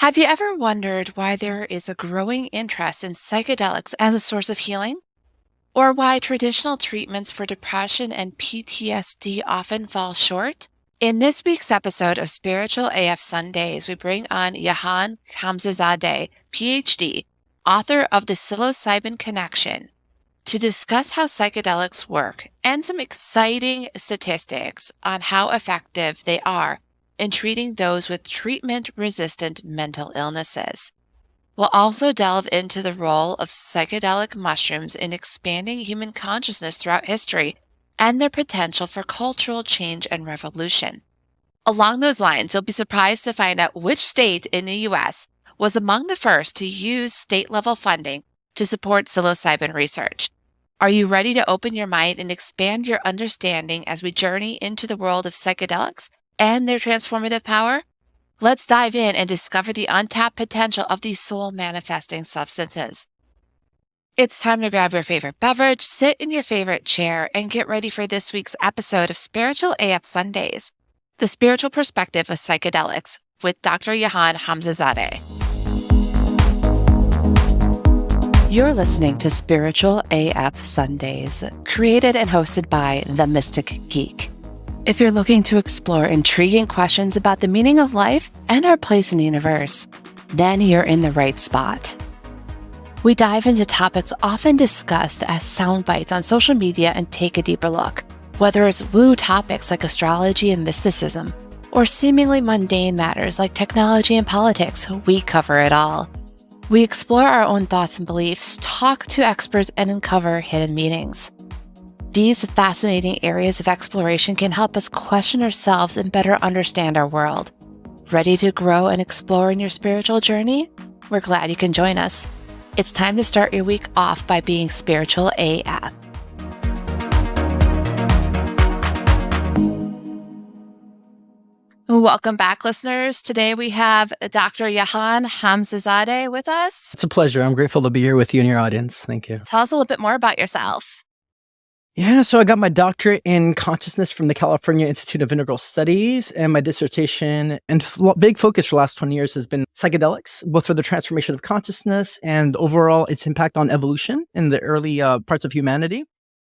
Have you ever wondered why there is a growing interest in psychedelics as a source of healing? Or why traditional treatments for depression and PTSD often fall short? In this week's episode of Spiritual AF Sundays, we bring on Jahan Khamsehzadeh, Ph.D., author of the Psilocybin Connection, to discuss how psychedelics work and some exciting statistics on how effective they are in treating those with treatment-resistant mental illnesses. We'll also delve into the role of psychedelic mushrooms in expanding human consciousness throughout history and their potential for cultural change and revolution. Along those lines, you'll be surprised to find out which state in the U.S. was among the first to use state-level funding to support psilocybin research. Are you ready to open your mind and expand your understanding as we journey into the world of psychedelics and their transformative power? Let's dive in and discover the untapped potential of these soul-manifesting substances. It's time to grab your favorite beverage, sit in your favorite chair, and get ready for this week's episode of Spiritual AF Sundays, the spiritual perspective of psychedelics, with Dr. Jahan Khamsehzadeh. You're listening to Spiritual AF Sundays, created and hosted by The Mystic Geek. If you're looking to explore intriguing questions about the meaning of life and our place in the universe, then you're in the right spot. We dive into topics often discussed as sound bites on social media and take a deeper look. Whether it's woo topics like astrology and mysticism, or seemingly mundane matters like technology and politics, we cover it all. We explore our own thoughts and beliefs, talk to experts, and uncover hidden meanings. These fascinating areas of exploration can help us question ourselves and better understand our world. Ready to grow and explore in your spiritual journey? We're glad you can join us. It's time to start your week off by being spiritual AF. Welcome back, listeners. Today we have Dr. Jahan Khamsehzadeh with us. It's a pleasure. I'm grateful to be here with you and your audience. Thank you. Tell us a little bit more about yourself. Yeah, so I got my doctorate in consciousness from the California Institute of Integral Studies, and my dissertation and big focus for the last 20 years has been psychedelics, both for the transformation of consciousness and overall its impact on evolution in the early parts of humanity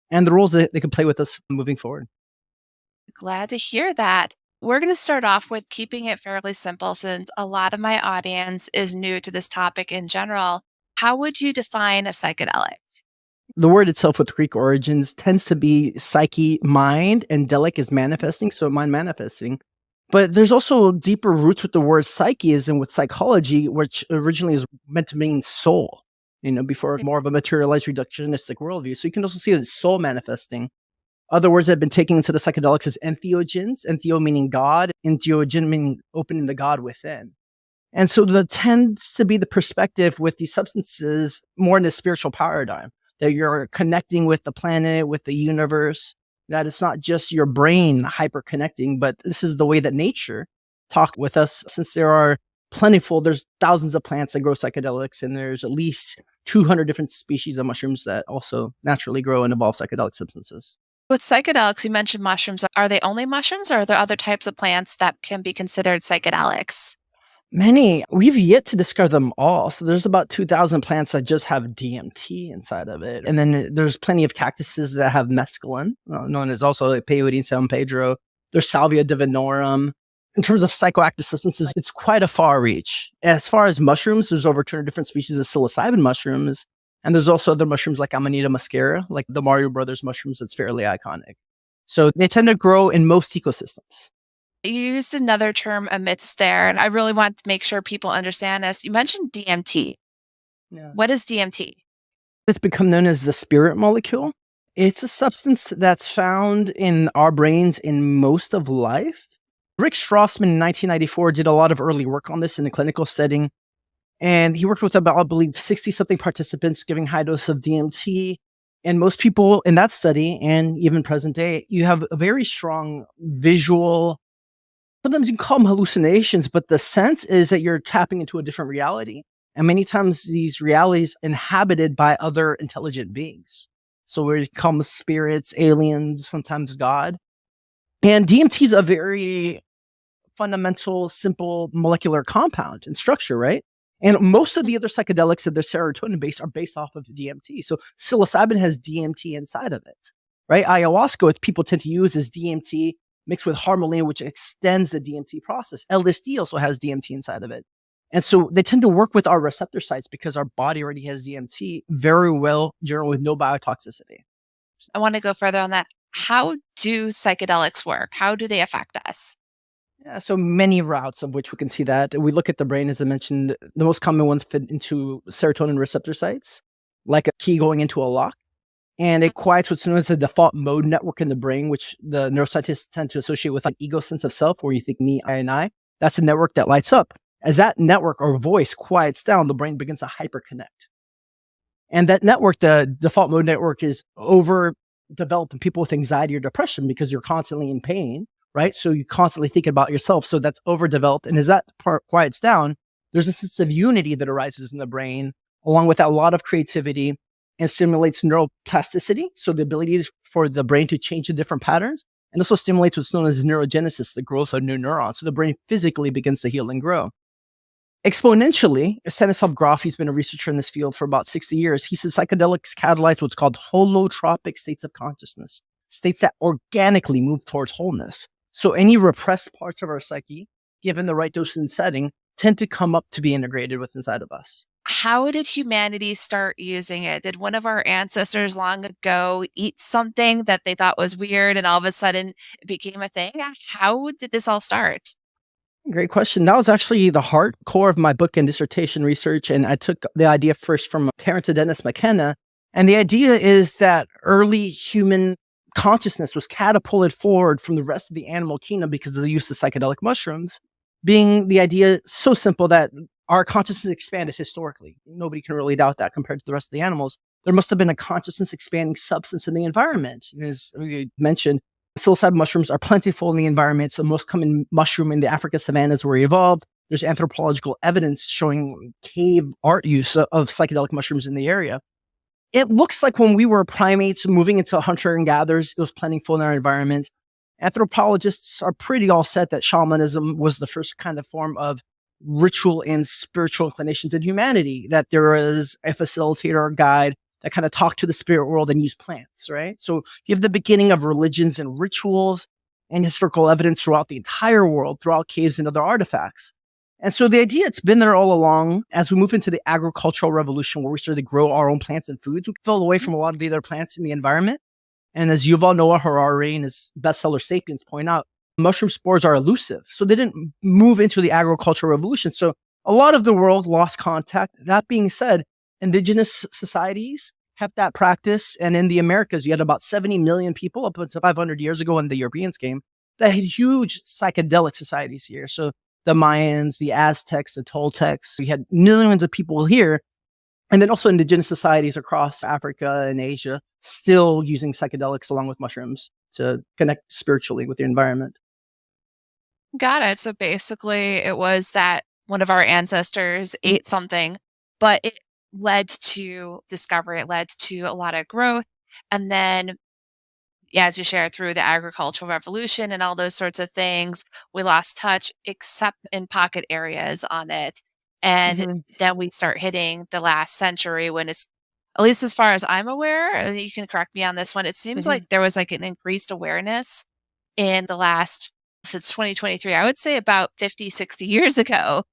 and the roles that they could play with us moving forward. Glad to hear that. We're going to start off with keeping it fairly simple since a lot of my audience is new to this topic in general. How would you define a psychedelic? The word itself with Greek origins tends to be psyche, mind, and delic is manifesting, so mind manifesting. But there's also deeper roots with the word psycheism with psychology, which originally is meant to mean soul, before more of a materialized reductionistic worldview. So you can also see that it's soul manifesting. Other words that have been taken into the psychedelics is entheogens, entheo meaning God, entheogen meaning opening the God within. And so that tends to be the perspective with these substances more in the spiritual paradigm, that you're connecting with the planet, with the universe, that it's not just your brain hyper-connecting, but this is the way that nature talked with us, since there's thousands of plants that grow psychedelics, and there's at least 200 different species of mushrooms that also naturally grow and evolve psychedelic substances. With psychedelics, you mentioned mushrooms. Are they only mushrooms, or are there other types of plants that can be considered psychedelics? Many. We've yet to discover them all. So there's about 2,000 plants that just have DMT inside of it. And then there's plenty of cactuses that have mescaline, known as also like peyote in San Pedro. There's Salvia divinorum. In terms of psychoactive substances, it's quite a far reach. As far as mushrooms, there's over 200 different species of psilocybin mushrooms. And there's also other mushrooms like Amanita muscaria, like the Mario Brothers mushrooms that's fairly iconic. So they tend to grow in most ecosystems. You used another term amidst there, and I really want to make sure people understand this. You mentioned DMT. Yeah. What is DMT? It's become known as the spirit molecule. It's a substance that's found in our brains in most of life. Rick Strassman in 1994 did a lot of early work on this in a clinical setting. And he worked with about, I believe, 60-something participants giving high dose of DMT. And most people in that study, and even present day, you have a very strong visual, sometimes you can call them hallucinations, but the sense is that you're tapping into a different reality. And many times these realities inhabited by other intelligent beings. So we call them spirits, aliens, sometimes God. And DMT is a very fundamental, simple molecular compound and structure, right? And most of the other psychedelics that they're serotonin based are based off of DMT. So psilocybin has DMT inside of it, right? Ayahuasca, which people tend to use, is DMT mixed with harmaline, which extends the DMT process. LSD also has DMT inside of it. And so they tend to work with our receptor sites because our body already has DMT very well, generally with no biotoxicity. I want to go further on that. How do psychedelics work? How do they affect us? Yeah, so many routes of which we can see that. We look at the brain, as I mentioned, the most common ones fit into serotonin receptor sites, like a key going into a lock. And it quiets what's known as a default mode network in the brain, which the neuroscientists tend to associate with like ego sense of self, where you think me, I, and I. That's a network that lights up. As that network or voice quiets down, the brain begins to hyperconnect. And that network, the default mode network, is overdeveloped in people with anxiety or depression because you're constantly in pain, right? So you constantly think about yourself. So that's overdeveloped. And as that part quiets down, there's a sense of unity that arises in the brain, along with a lot of creativity, and stimulates neuroplasticity. So the ability for the brain to change to different patterns, and also stimulates what's known as neurogenesis, the growth of new neurons. So the brain physically begins to heal and grow. Exponentially, Stanislav Grof, he's been a researcher in this field for about 60 years. He says psychedelics catalyze what's called holotropic states of consciousness, states that organically move towards wholeness. So any repressed parts of our psyche, given the right dose and setting, tend to come up to be integrated with inside of us. How did humanity start using it? Did one of our ancestors long ago eat something that they thought was weird and all of a sudden it became a thing? How did this all start? Great question. That was actually the heart core of my book and dissertation research. And I took the idea first from Terence and Dennis McKenna. And the idea is that early human consciousness was catapulted forward from the rest of the animal kingdom because of the use of psychedelic mushrooms, being the idea so simple that our consciousness expanded historically. Nobody can really doubt that compared to the rest of the animals. There must have been a consciousness expanding substance in the environment. As we mentioned, psilocybin mushrooms are plentiful in the environment. It's the most common mushroom in the African savannas where it evolved. There's anthropological evidence showing cave art use of psychedelic mushrooms in the area. It looks like when we were primates moving into hunter and gatherers, it was plentiful in our environment. Anthropologists are pretty all set that shamanism was the first kind of form of ritual and spiritual inclinations in humanity, that there is a facilitator or guide that kind of talk to the spirit world and use plants, right? So you have the beginning of religions and rituals and historical evidence throughout the entire world, throughout caves and other artifacts. And so the idea, it's been there all along. As we move into the agricultural revolution, where we started to grow our own plants and foods, we fell away from a lot of the other plants in the environment. And as Yuval Noah Harari and his bestseller Sapiens point out, mushroom spores are elusive. So they didn't move into the agricultural revolution. So a lot of the world lost contact. That being said, indigenous societies have that practice. And in the Americas, you had about 70 million people up until 500 years ago when the Europeans came that had huge psychedelic societies here. So the Mayans, the Aztecs, the Toltecs, we had millions of people here. And then also indigenous societies across Africa and Asia still using psychedelics along with mushrooms to connect spiritually with the environment. Got it. So basically, it was that one of our ancestors ate something, but it led to discovery, it led to a lot of growth. And then, yeah, as you shared through the agricultural revolution and all those sorts of things, we lost touch, except in pocket areas on it. And Mhm. then we start hitting the last century when it's, at least as far as I'm aware, and you can correct me on this one, it seems Mhm. like there was like an increased awareness in the last, since 2023, I would say about 50, 60 years ago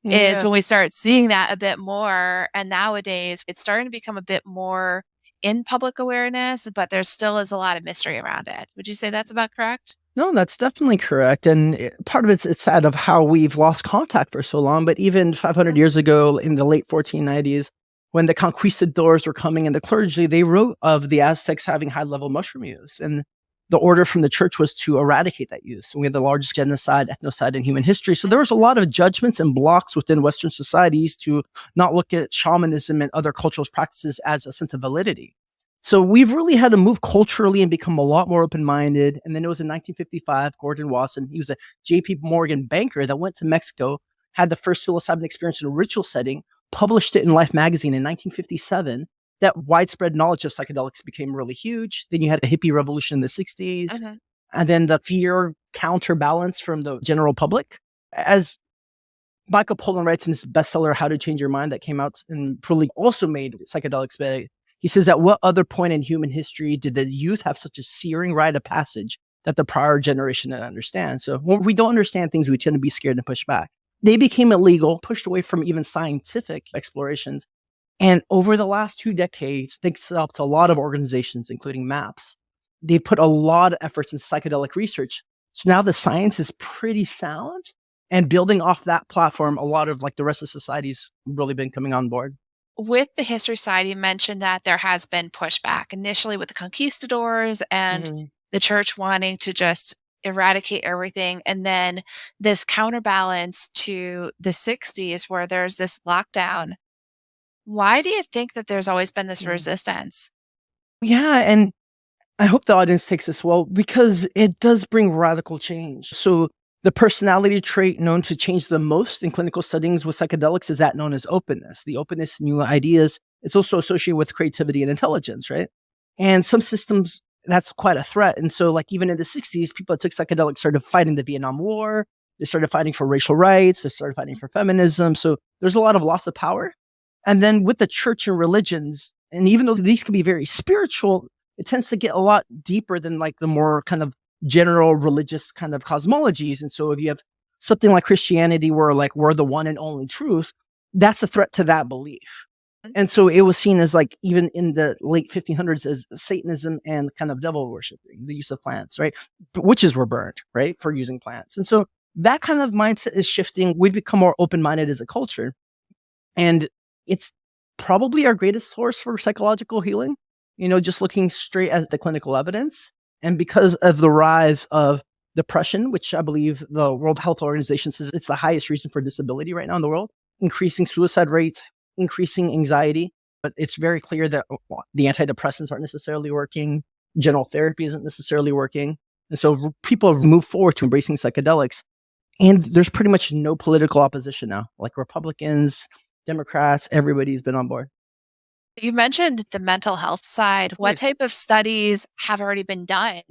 is Yeah. when we start seeing that a bit more. And nowadays it's starting to become a bit more in public awareness, but there still is a lot of mystery around it. Would you say that's about correct? No, that's definitely correct. And part of it's sad of how we've lost contact for so long. But even 500 Mhm. years ago in the late 1490s, when the conquistadors were coming and the clergy, they wrote of the Aztecs having high level mushroom use. And the order from the church was to eradicate that use. And we had the largest genocide, ethnocide in human history. So there was a lot of judgments and blocks within Western societies to not look at shamanism and other cultural practices as a sense of validity. So we've really had to move culturally and become a lot more open-minded. And then it was in 1955, Gordon Wasson, he was a JP Morgan banker that went to Mexico, had the first psilocybin experience in a ritual setting, published it in Life magazine in 1957. That widespread knowledge of psychedelics became really huge. Then you had the hippie revolution in the 60s, Mhm. and then the fear counterbalance from the general public. As Michael Pollan writes in his bestseller, How to Change Your Mind, that came out and probably also made psychedelics big. He says, at what other point in human history did the youth have such a searing rite of passage that the prior generation didn't understand? So when we don't understand things, we tend to be scared and push back. They became illegal, pushed away from even scientific explorations. And over the last 2 decades, thanks up to a lot of organizations, including MAPS, they put a lot of efforts in psychedelic research. So now the science is pretty sound. And building off that platform, a lot of like the rest of society's really been coming on board. With the History Society, you mentioned that there has been pushback initially with the conquistadors and Mhm. the church wanting to just eradicate everything. And then this counterbalance to the 60s where there's this lockdown. Why do you think that there's always been this Mm. resistance? Yeah, and I hope the audience takes this well because it does bring radical change. So the personality trait known to change the most in clinical settings with psychedelics is that known as openness. The openness to new ideas. It's also associated with creativity and intelligence, right? And some systems that's quite a threat. And so, like even in the 60s, people that took psychedelics started fighting the Vietnam War. They started fighting for racial rights. They started fighting for feminism. So there's a lot of loss of power. And then with the church and religions, and even though these can be very spiritual, it tends to get a lot deeper than like the more kind of general religious kind of cosmologies. And so if you have something like Christianity where like we're the one and only truth, that's a threat to that belief. And so it was seen as like even in the late 1500s as Satanism and kind of devil worshiping, the use of plants, right? But witches were burned, right, for using plants. And so that kind of mindset is shifting. We've become more open-minded as a culture. And it's probably our greatest source for psychological healing, just looking straight at the clinical evidence. And because of the rise of depression, which I believe the World Health Organization says it's the highest reason for disability right now in the world, increasing suicide rates, increasing anxiety. But it's very clear that the antidepressants aren't necessarily working. General therapy isn't necessarily working. And so people have moved forward to embracing psychedelics. And there's pretty much no political opposition now, like Republicans, Democrats, everybody's been on board. You mentioned the mental health side. What Please. type of studies have already been done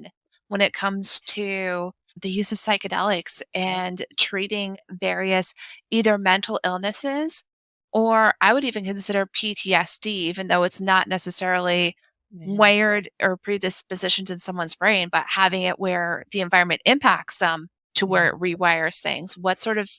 when it comes to the use of psychedelics and treating various either mental illnesses or I would even consider PTSD, even though it's not necessarily Yeah. wired or predispositions in someone's brain, but having it where the environment impacts them to where it rewires things. What sort of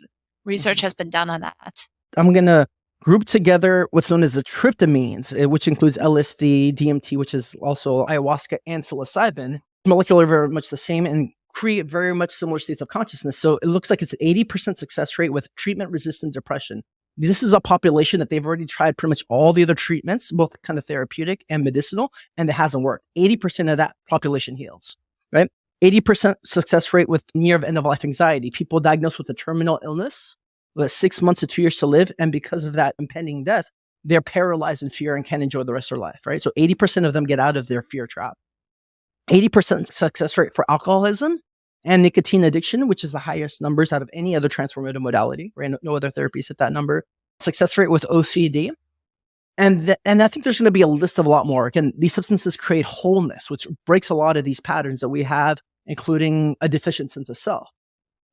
research Mhm. has been done on that? I'm going to group together what's known as the tryptamines, which includes LSD, DMT, which is also ayahuasca, and psilocybin. Molecular very much the same and create very much similar states of consciousness. So it looks like it's an 80% success rate with treatment-resistant depression. This is a population that they've already tried pretty much all the other treatments, both kind of therapeutic and medicinal, and it hasn't worked. 80% of that population heals, right? 80% success rate with near end-of-life anxiety. People diagnosed with a terminal illness with 6 months to 2 years to live. And because of that impending death, they're paralyzed in fear and can't enjoy the rest of their life, right? So 80% of them get out of their fear trap. 80% success rate for alcoholism and nicotine addiction, which is the highest numbers out of any other transformative modality, right? No other therapies hit that number. Success rate with OCD. And I think there's going to be a list of a lot more. Again, these substances create wholeness, which breaks a lot of these patterns that we have, including a deficient sense of self.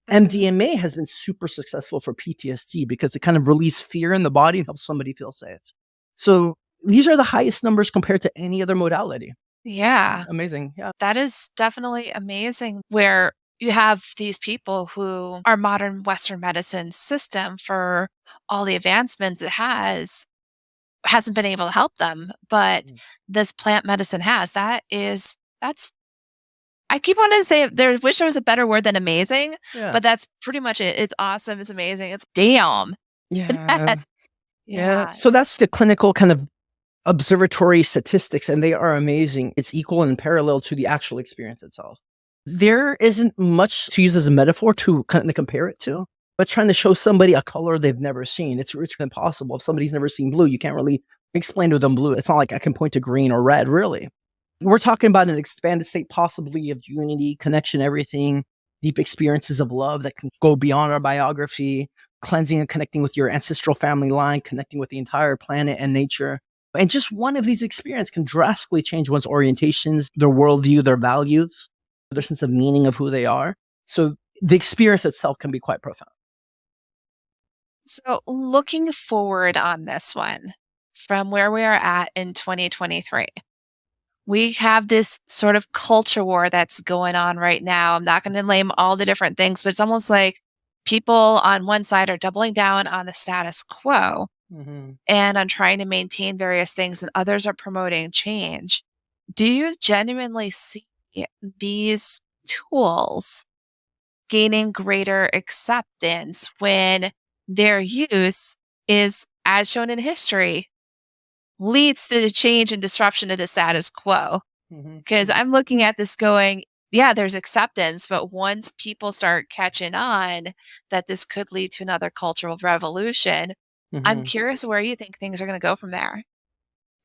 MDMA has been super successful for PTSD because it kind of releases fear in the body and helps somebody feel safe. So these are the highest numbers compared to any other modality. Yeah. Amazing. Yeah. That is definitely amazing where you have these people who our modern Western medicine system for all the advancements it hasn't been able to help them, but Mm. this plant medicine has. That's I keep wanting to say there wish there was a better word than amazing, Yeah. but that's pretty much it. It's awesome, it's amazing, it's damn. Yeah. Yeah. Yeah. So that's the clinical kind of observatory statistics, and they are amazing. It's equal and parallel to the actual experience itself. There isn't much to use as a metaphor to kind of compare it to, but trying to show somebody a color they've never seen, it's impossible. If somebody's never seen blue, you can't really explain to them blue. It's not like I can point to green or red, really. We're talking about an expanded state, possibly of unity, connection, everything, deep experiences of love that can go beyond our biography, cleansing and connecting with your ancestral family line, connecting with the entire planet and nature. And just one of these experiences can drastically change one's orientations, their worldview, their values, their sense of meaning of who they are. So the experience itself can be quite profound. So, looking forward on this one, from where we are at in 2023, we have this sort of culture war that's going on right now. I'm not going to name all the different things, but it's almost like people on one side are doubling down on the status quo Mhm. and on trying to maintain various things, and others are promoting change. Do you genuinely see these tools gaining greater acceptance when their use is, as shown in history, leads to the change and disruption of the status quo? Mhm. Because Mhm. I'm looking at this going, yeah, there's acceptance, but once people start catching on that this could lead to another cultural revolution, I'm Mhm. curious where you think things are going to go from there.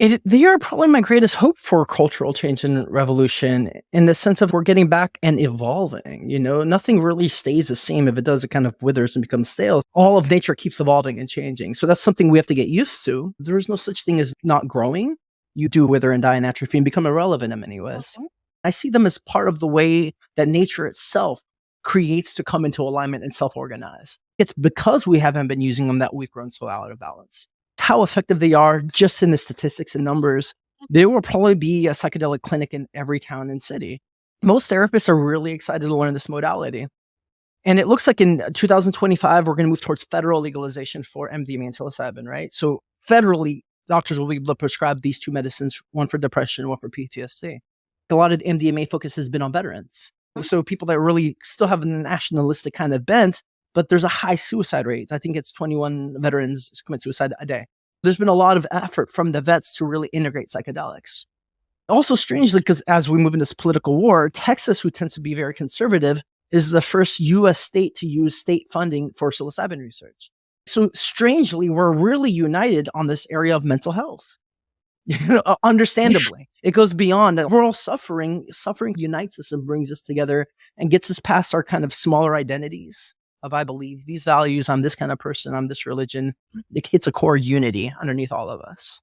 They are probably my greatest hope for cultural change and revolution in the sense of we're getting back and evolving. Nothing really stays the same. If it does, it kind of withers and becomes stale. All of nature keeps evolving and changing. So that's something we have to get used to. There is no such thing as not growing. You do wither and die and atrophy and become irrelevant in many ways. Mhm. I see them as part of the way that nature itself creates to come into alignment and self organize. It's because we haven't been using them that we've grown so out of balance. How effective they are just in the statistics and numbers, there will probably be a psychedelic clinic in every town and city. Most therapists are really excited to learn this modality. And it looks like in 2025, we're going to move towards federal legalization for MDMA and psilocybin, right? So federally, doctors will be able to prescribe these two medicines, one for depression, one for PTSD. A lot of the MDMA focus has been on veterans. So people that really still have a nationalistic kind of bent, but there's a high suicide rate. I think it's 21 veterans commit suicide a day. There's been a lot of effort from the vets to really integrate psychedelics. Also, strangely, because as we move into this political war, Texas, who tends to be very conservative, is the first US state to use state funding for psilocybin research. So, strangely, we're really united on this area of mental health. Understandably, it goes beyond that. We're all suffering. Suffering unites us and brings us together and gets us past our kind of smaller identities of I believe these values, I'm this kind of person, I'm this religion. It hits a core unity underneath all of us.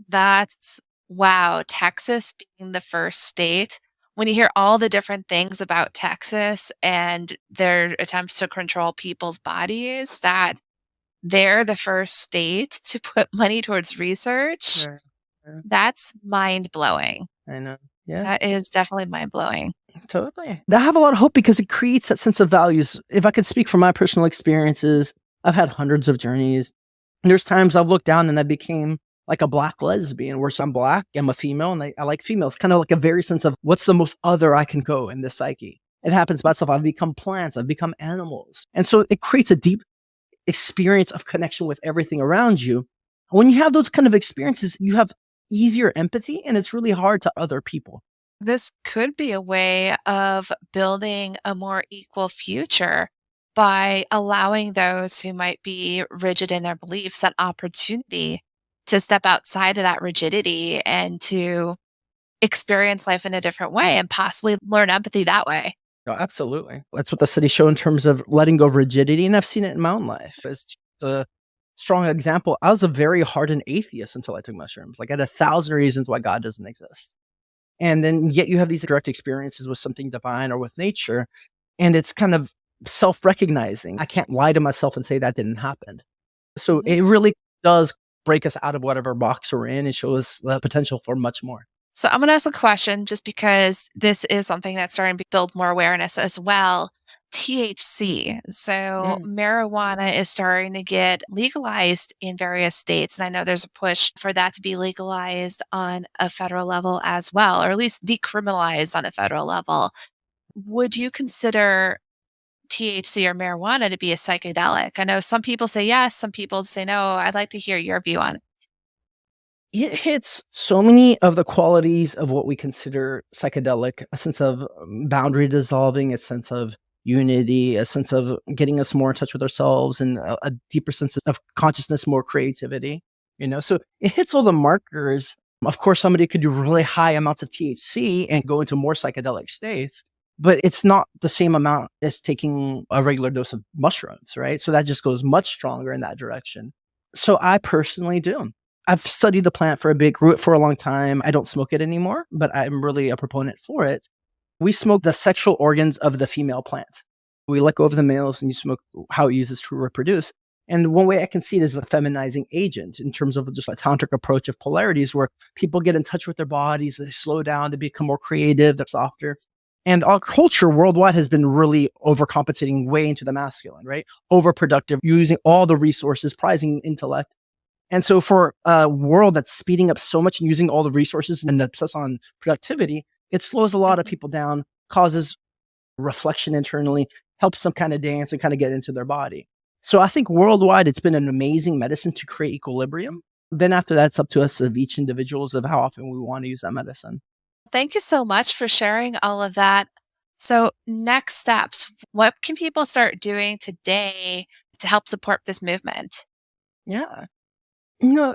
That's wow, Texas being the first state. When you hear all the different things about Texas and their attempts to control people's bodies, that they're the first state to put money towards research, Sure. Sure. that's mind-blowing. I know. Yeah. That is definitely mind-blowing. Totally. I have a lot of hope because it creates that sense of values. If I could speak from my personal experiences, I've had hundreds of journeys. There's times I've looked down and I became like a black lesbian, where I'm black, I'm a female, and I like females. Kind of like a very sense of what's the most other I can go in this psyche. It happens by itself. I've become plants, I've become animals. And so it creates a deep experience of connection with everything around you. When you have those kind of experiences, you have easier empathy and it's really hard to other people. This could be a way of building a more equal future by allowing those who might be rigid in their beliefs that opportunity to step outside of that rigidity and to experience life in a different way and possibly learn empathy that way. No, absolutely. That's what the studies show in terms of letting go of rigidity, and I've seen it in my own life. As a strong example, I was a very hardened atheist until I took mushrooms. Like I had 1,000 reasons why God doesn't exist. And then yet you have these direct experiences with something divine or with nature, and it's kind of self-recognizing. I can't lie to myself and say that didn't happen. So Mhm. it really does break us out of whatever box we're in and show us the potential for much more. So I'm going to ask a question just because this is something that's starting to build more awareness as well. THC. So Mm. marijuana is starting to get legalized in various states. And I know there's a push for that to be legalized on a federal level as well, or at least decriminalized on a federal level. Would you consider THC or marijuana to be a psychedelic? I know some people say yes, some people say no. I'd like to hear your view on it. It hits so many of the qualities of what we consider psychedelic, a sense of boundary dissolving, a sense of unity, a sense of getting us more in touch with ourselves, and a deeper sense of consciousness, more creativity. So it hits all the markers. Of course, somebody could do really high amounts of THC and go into more psychedelic states, but it's not the same amount as taking a regular dose of mushrooms, right? So that just goes much stronger in that direction. So I personally do. I've studied the plant for a bit, grew it for a long time. I don't smoke it anymore, but I'm really a proponent for it. We smoke the sexual organs of the female plant. We let go of the males and you smoke how it uses to reproduce. And one way I can see it is a feminizing agent in terms of just a tantric approach of polarities where people get in touch with their bodies, they slow down, they become more creative, they're softer. And our culture worldwide has been really overcompensating way into the masculine, right? Overproductive, using all the resources, prizing intellect. And so for a world that's speeding up so much and using all the resources and obsess on productivity, it slows a lot of Mhm. people down, causes reflection internally, helps them kind of dance and kind of get into their body. So I think worldwide, it's been an amazing medicine to create equilibrium. Then after that, it's up to us of each individuals of how often we want to use that medicine. Thank you so much for sharing all of that. So, next steps, what can people start doing today to help support this movement? Yeah.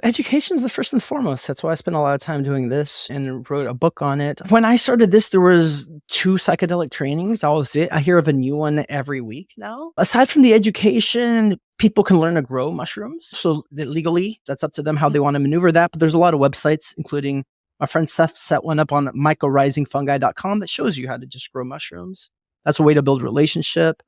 Education is the first and foremost. That's why I spent a lot of time doing this and wrote a book on it. When I started this, there was 2 psychedelic trainings. That was it. I hear of a new one every week now. Aside from the education, people can learn to grow mushrooms. So that legally, that's up to them how they want to maneuver that. But there's a lot of websites, including my friend Seth set one up on mycorrhizingfungi.com that shows you how to just grow mushrooms. That's a way to build relationship.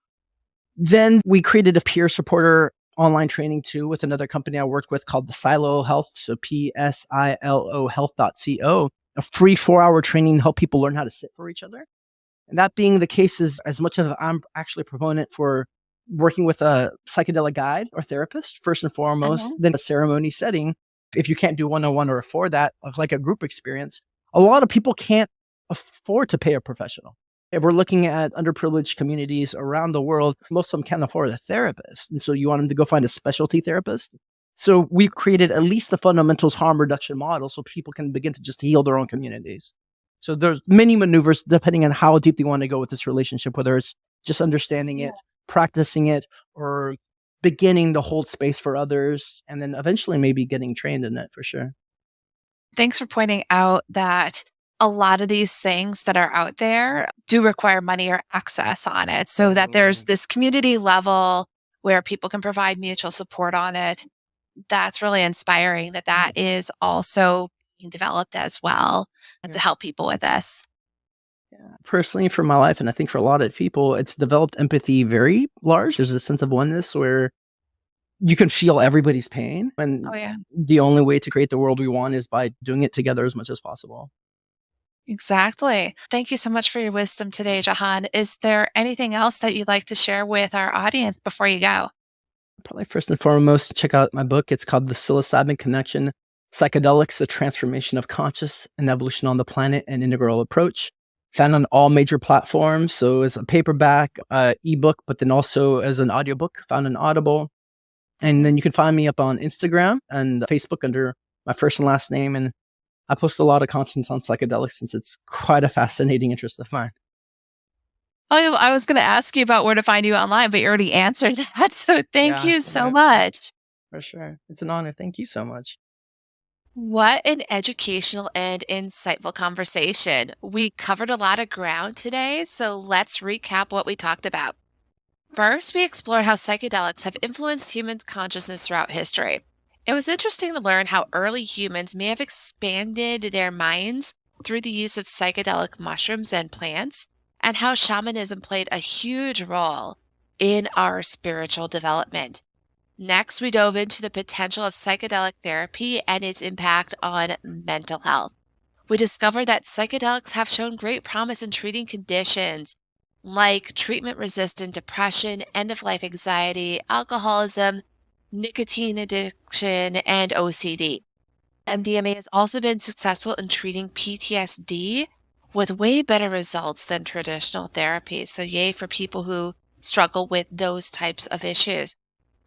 Then we created a peer supporter online training too with another company I worked with called the Silo Health. So PSILO health.co, a free 4-hour training to help people learn how to sit for each other. And that being the case is as much as I'm actually a proponent for working with a psychedelic guide or therapist, first and foremost, Mhm. then a ceremony setting. If you can't do one-on-one or afford that, like a group experience, a lot of people can't afford to pay a professional. If we're looking at underprivileged communities around the world, most of them can't afford a therapist. And so you want them to go find a specialty therapist. So we created at least the fundamentals harm reduction model so people can begin to just heal their own communities. So there's many maneuvers depending on how deep they want to go with this relationship, whether it's just understanding Yeah. it, practicing it, or beginning to hold space for others, and then eventually maybe getting trained in it for sure. Thanks for pointing out that a lot of these things that are out there do require money or access on it, so that there's Mm, this community level where people can provide mutual support on it. That's really inspiring that that is also being developed as well and to yeah. help people with this. Yeah. Personally, for my life, and I think for a lot of people, it's developed empathy very large. There's a sense of oneness where you can feel everybody's pain. Oh, And yeah. the only way to create the world we want is by doing it together as much as possible. Exactly. Thank you so much for your wisdom today, Jahan. Is there anything else that you'd like to share with our audience before you go? Probably first and foremost, check out my book. It's called The Psilocybin Connection: Psychedelics, the Transformation of Conscious and Evolution on the Planet, an Integral Approach. Found on all major platforms. So as a paperback, ebook, but then also as an audiobook, found on Audible. And Mhm. then you can find me up on Instagram and Facebook under my first and last name. And I post a lot of content on psychedelics since it's quite a fascinating interest of mine. Oh, I was going to ask you about where to find you online, but you already answered that. So thank Yeah, you so much. for sure. It's an honor. Thank you so much. What an educational and insightful conversation. We covered a lot of ground today, so let's recap what we talked about. First, we explored how psychedelics have influenced human consciousness throughout history. It was interesting to learn how early humans may have expanded their minds through the use of psychedelic mushrooms and plants, and how shamanism played a huge role in our spiritual development. Next, we dove into the potential of psychedelic therapy and its impact on mental health. We discovered that psychedelics have shown great promise in treating conditions like treatment resistant depression, end of life anxiety, alcoholism, nicotine addiction, and OCD. MDMA has also been successful in treating PTSD with way better results than traditional therapies. So, yay for people who struggle with those types of issues.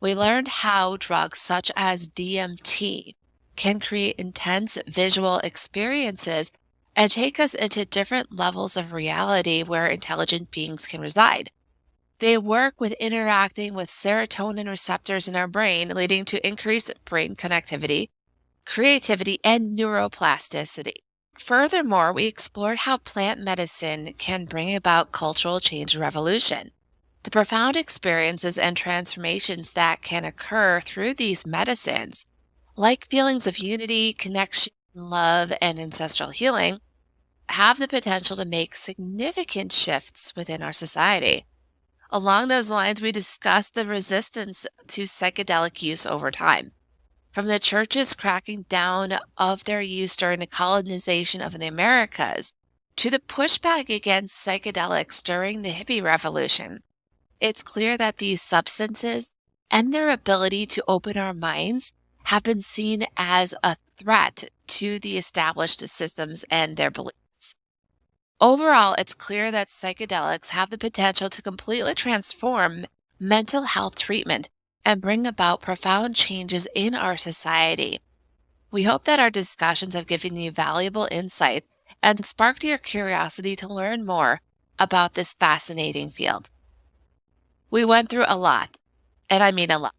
We learned how drugs such as DMT can create intense visual experiences and take us into different levels of reality where intelligent beings can reside. They work with interacting with serotonin receptors in our brain, leading to increased brain connectivity, creativity, and neuroplasticity. Furthermore, we explored how plant medicine can bring about cultural change and revolution. The profound experiences and transformations that can occur through these medicines, like feelings of unity, connection, love, and ancestral healing, have the potential to make significant shifts within our society. Along those lines, we discussed the resistance to psychedelic use over time. From the churches cracking down of their use during the colonization of the Americas to the pushback against psychedelics during the hippie revolution, it's clear that these substances and their ability to open our minds have been seen as a threat to the established systems and their beliefs. Overall, it's clear that psychedelics have the potential to completely transform mental health treatment and bring about profound changes in our society. We hope that our discussions have given you valuable insights and sparked your curiosity to learn more about this fascinating field. We went through a lot, and I mean a lot.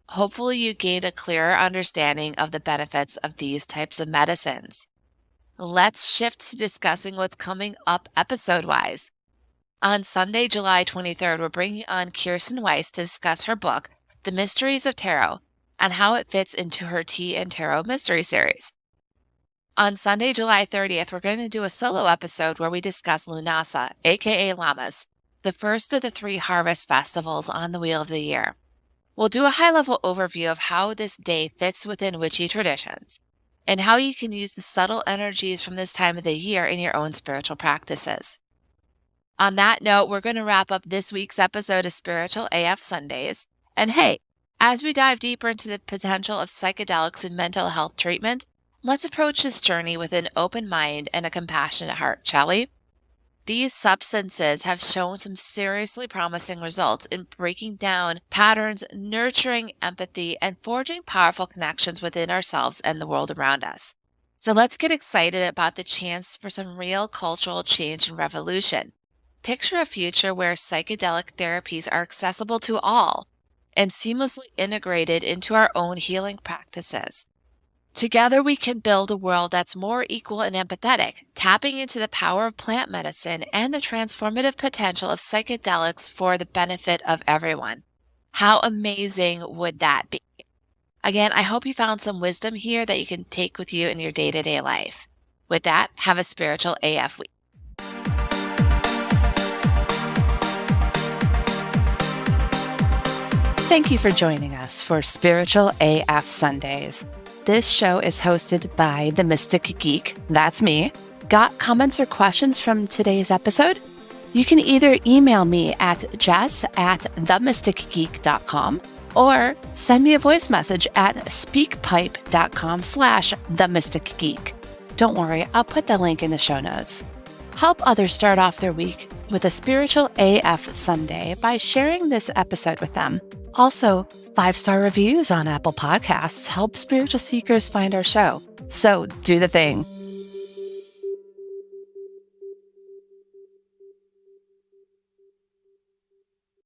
Hopefully, you gained a clearer understanding of the benefits of these types of medicines. Let's shift to discussing what's coming up episode-wise. On Sunday, July 23rd, we're bringing on Kirsten Weiss to discuss her book, The Mysteries of Tarot, and how it fits into her Tea and Tarot mystery series. On Sunday, July 30th, we're going to do a solo episode where we discuss Lunasa, aka Llamas, the first of the 3 harvest festivals on the Wheel of the Year. We'll do a high-level overview of how this day fits within witchy traditions, and how you can use the subtle energies from this time of the year in your own spiritual practices. On that note, we're going to wrap up this week's episode of Spiritual AF Sundays. And hey, as we dive deeper into the potential of psychedelics in mental health treatment, let's approach this journey with an open mind and a compassionate heart, shall we? These substances have shown some seriously promising results in breaking down patterns, nurturing empathy, and forging powerful connections within ourselves and the world around us. So let's get excited about the chance for some real cultural change and revolution. Picture a future where psychedelic therapies are accessible to all and seamlessly integrated into our own healing practices. Together, we can build a world that's more equal and empathetic, tapping into the power of plant medicine and the transformative potential of psychedelics for the benefit of everyone. How amazing would that be? Again, I hope you found some wisdom here that you can take with you in your day-to-day life. With that, have a spiritual AF week. Thank you for joining us for Spiritual AF Sundays. This show is hosted by The Mystic Geek, that's me. Got comments or questions from today's episode? You can either email me at jess@themysticgeek.com or send me a voice message at speakpipe.com/themysticgeek. Don't worry, I'll put the link in the show notes. Help others start off their week with a Spiritual AF Sunday by sharing this episode with them. Also, 5-star reviews on Apple Podcasts help spiritual seekers find our show. So do the thing.